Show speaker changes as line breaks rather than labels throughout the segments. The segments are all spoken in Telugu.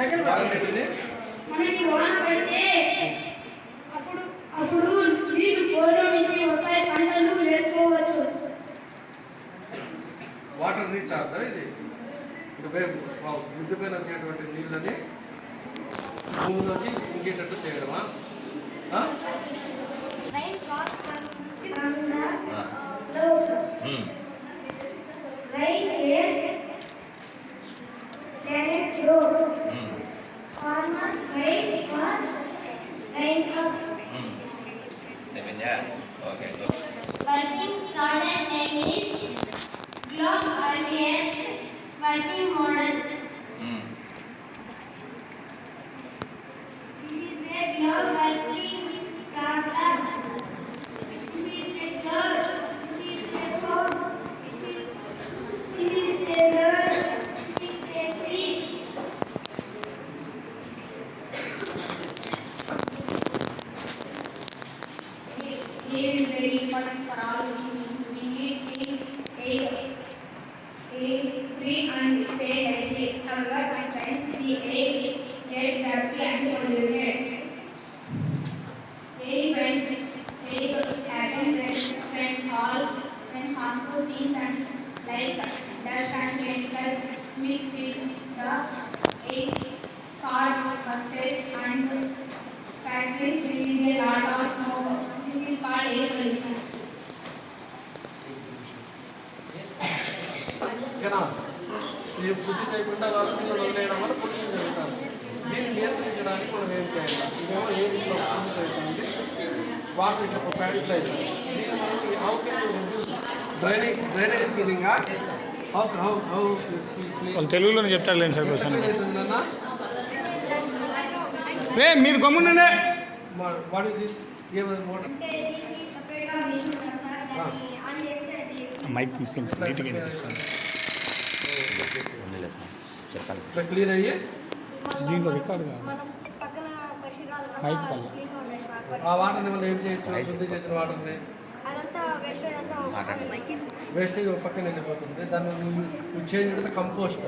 మనకి వాన పడితే అప్పుడు అప్పుడు నీళ్లు బోర్లో నుంచి వస్తాయి, పంటలు వేసుకోవచ్చు.
వాటర్ రీఛార్జ్ ఇది మిద్దు పైన వచ్చేటువంటి నీళ్ళని భూమిలోకి ఇంకేటట్టు చేయడమా?
Working project name is Globe Earlier Working Model. This is a globe working problem. This is a globe. This is a globe. This is a road. This is a tree. Air is very important for all humans. We need clean air, breathe and stay healthy. However, sometimes the air gets dirty and polluted. Air happen when harmful things and like dust and chemicals mix with the air. Cars, buses and factories release a lot of smoke. This is called air pollution.
శుద్ధి చేయకుండా వాళ్ళని వదిలేయడం వల్ల పొల్యూషన్ జరుగుతుంది. దీన్ని నియంత్రించడానికి మనం ఏం చేయాలి? ఇదేమో ఏ రీతిలో శుద్ధి చేస్తుంది, వాటర్ ఇట్లా ఇట్లా అవుతుంది. దీన్ని మనం హౌ కెన్ రిడ్యూస్ డ్రైనేజ్ స్కీమింగ్గా
తెలుగులోనే చెప్తారు లేండి సార్ క్వశ్చన్.
అవుతుందన్నా
మీరు గమ్మునే
what is this motor
mic తీసుకెళ్ళి నీట్గా వినిపిస్తాను.
చెప్పాలి
ఇట్లా క్లియర్ అయ్యి
దీంట్లో రికార్డు కాదు మైక్ వల్ల
ఆ వాటర్ని మనం ఏం చేయొచ్చు? శుద్ధి చేసిన వాటర్ని వేస్టేజ్ ఒక పక్కన వెళ్ళిపోతుంది. దాన్ని చేంజ్ కంపోస్ట్,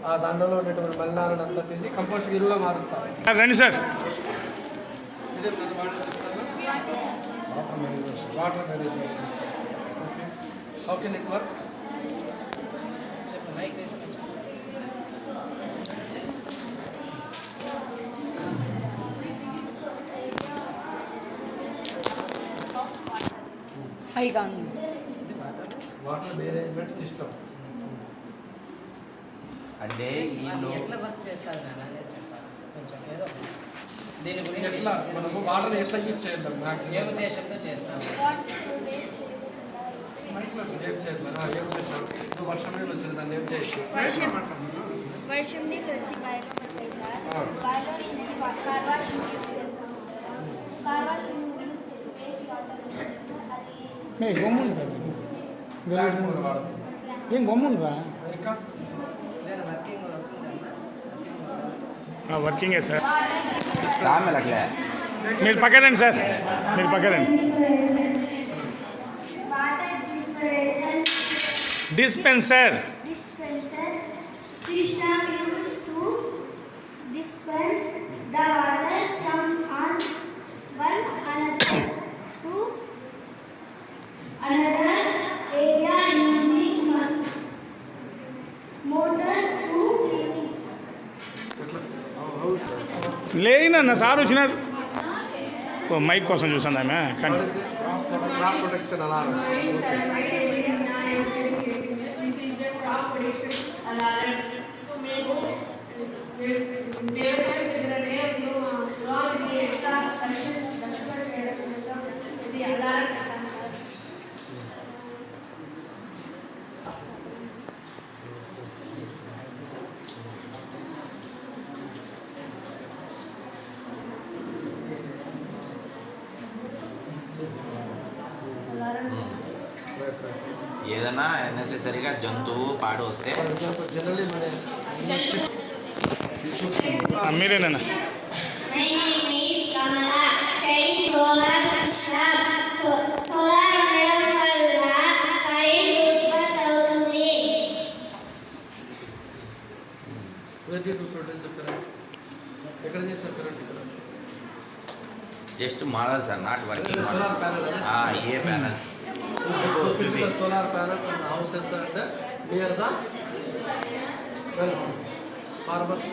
ఆ దాంట్లో ఉన్నటువంటి మలినాలను అంతా తీసి కంపోస్ట్ ఎరువుగా మారుస్తారు.
రండి సార్.
ఇదే water management system. Okay, how can it works? Water management system
అంటే
ఎట్లా వర్క్ చేస్తారు దీని గురించి
ఎట్లా మనము వాటర్ని ఎట్లా యూజ్ చేద్దాం?
ఏ
మ్యాక్సిమం
ఉద్దేశంతో చేస్తాము?
ఏం చేయాలి? ఏం చేస్తాం? ఇప్పుడు వర్షం నీళ్ళు వచ్చింది, దాన్ని ఏం చేయొచ్చు?
వర్షం నీళ్ళు వచ్చి బాయిలో పడతాయి సార్. బాయిలో నుంచి కార్ వాష్ యూజ్ చేస్తాము. కార్ వాష్ యూజ్ చేస్తే అది
గమ్మును ఏం గమ్మునురా
ఇంకా
వర్కింగే సార్.
అట్లే
మీరు పక్కరండి సార్, మీరు పక్కరండి. Dispenser
system used to dispense the water from one another to another area using motor to cleaning.
లేదన్న సార్ వచ్చినారు. ఓ మైక్ కోసం చూసాను ఆమె కానీ
క్రాప్ ప్రొటెక్షన్ అలారం.
ఏదైనా నెసెసరీగా జంతువు పాడు వస్తే
మీరేనా?
My name is Kamala. Studying solar system. Solar ఉండడం వల్ల కరెంట్ ఉత్పత్తి అవుతుంది.
Very good. చెప్తారా? ఎక్కడ చేసిన కరెంట్ ఇక్కడ
just models are not working
solar panel
a panels
solar panels and houses and near the wells. Farmers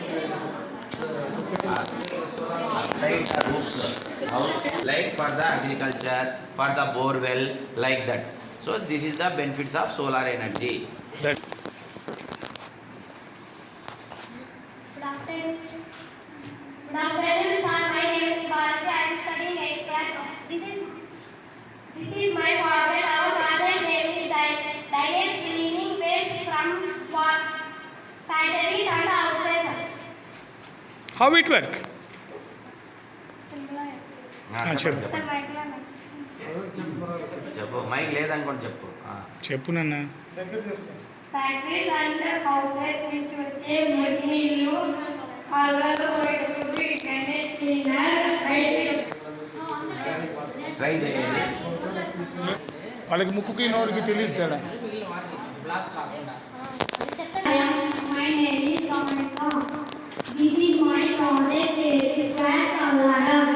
outside the roofs, house like for the agriculture, for the bore well, like that. So this is the benefits of solar energy.
That
Good afternoon. Good afternoon, sir. My name is Bharati. I am studying 8th class. This is my project. Our project name is Daniel cleaning waste from factories and houses.
how it work?
చెప్పు
Sir, my class.
చెప్పు మైక్ లేదనుకోండి చెప్పు
చెప్పు నాన్న.
ఫ్యాక్టరీస్ అండ్ హౌసెస్ నుంచి వచ్చే మురికి నీళ్ళు కాలువలు బయటకు డ్రైనేజ్ క్లీనర్ బయటికి
ట్రై చేయండి.
వాళ్ళకి ముక్కుకి నోరుకి తెలియదు తేడా.
బ్లాక్ కాకుండా
My name is Samantha. This is my project plant alarm.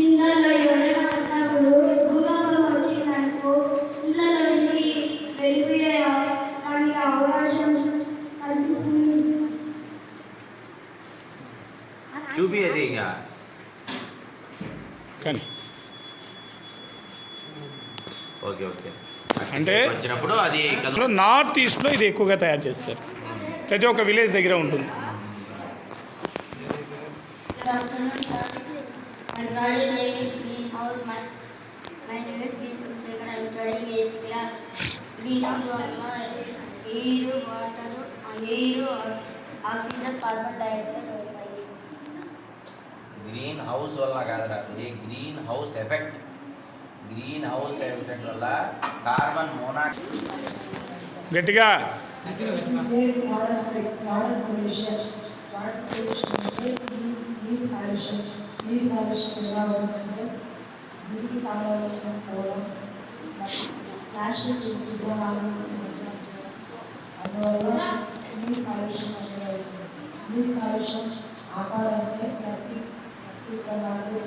ఇళ్ళల్లో ఎవరైనా ఉన్నప్పుడు భూకంపం వచ్చిందనుకో ఇళ్ళలో నుంచి వెళ్ళిపోయే వాటికి అవకాశం కల్పిస్తుంది.
చూపియది ఇంకా
కానీ
ఓకే ఓకే
అంటే
వచ్చినప్పుడు అది
అందులో నార్త్ ఈస్ట్లో ఇది ఎక్కువగా తయారు చేస్తారు. ప్రతి ఒక్క విలేజ్ దగ్గర ఉంటుంది.
Good afternoon, sir. My project name is Greenhouse. My name is B. Sunsekar. I am studying 8th class. Greenhouse వల్ల air water oxygen carbon dioxide వస్తాయి.
గ్రీన్ హౌస్ వల్ల కాదురా అది green house effect. Green house effect వల్ల కార్బన్ మోనాక్సైడ్
గట్టిగా
water pollution అంటే నీరు కాలుష్యం. నీరు కాలుష్యం ఎలా ఉంటుందంటే నీటి కాలుష్యం పోవడం, ప్లాస్టిక్ విగ్రహాలు అందువల్ల నీరు కాలుష్యం అనేది అవుతుంది. నీరు కాలుష్యం ఆపాలంటే ప్రతి పొలాలు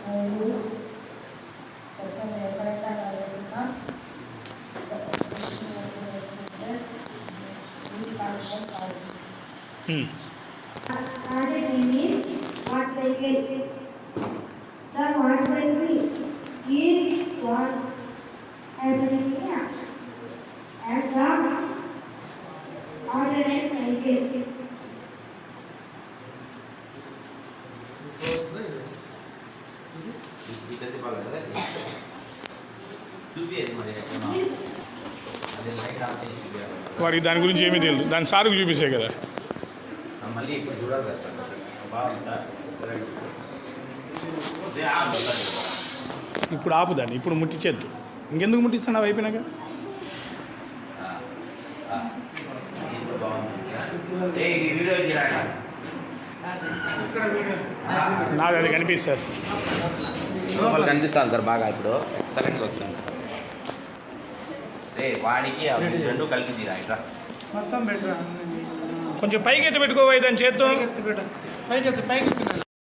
రైలు చెత్తను ఎక్కడైనా లేకుండా వేసుకుంటే నీరు కాలుష్యం కాదు.
Project name is Watt Cycle. The Watt Cycle is what happening as the alternate cycle.
ఇటది బాగా కదా చూపియది మరి అది లైట్ ఆఫ్ చేసి చూపియాలి.
వాడికి దాని గురించి ఏమీ తెలియదు. దాని సార్కు చూపించే కదా.
మళ్ళీ ఇప్పుడు చూడాలి కదా సార్ బాగుంది సార్ సరే అదే ఆపుతాను.
ఇప్పుడు ఆపుదాన్ని, ఇప్పుడు ముట్టించేద్దు. ఇంకెందుకు ముట్టిస్తున్నావు అయిపోయినాక?
ఇప్పుడు బాగుంది. ఏ ఇది వీడియో తీరాక
నాది అది కనిపిస్తుంది.
వాళ్ళు కనిపిస్తాను సార్ బాగా ఇప్పుడు ఎక్సలెంట్గా వస్తుంది సార్. రే వాడికి అవి రెండు కలిపి తీరా ఇట్లా
మొత్తం బెటర్
కొంచెం పైకి ఎత్తి పెట్టుకోవాలి దాని చేత్తో.
పైకి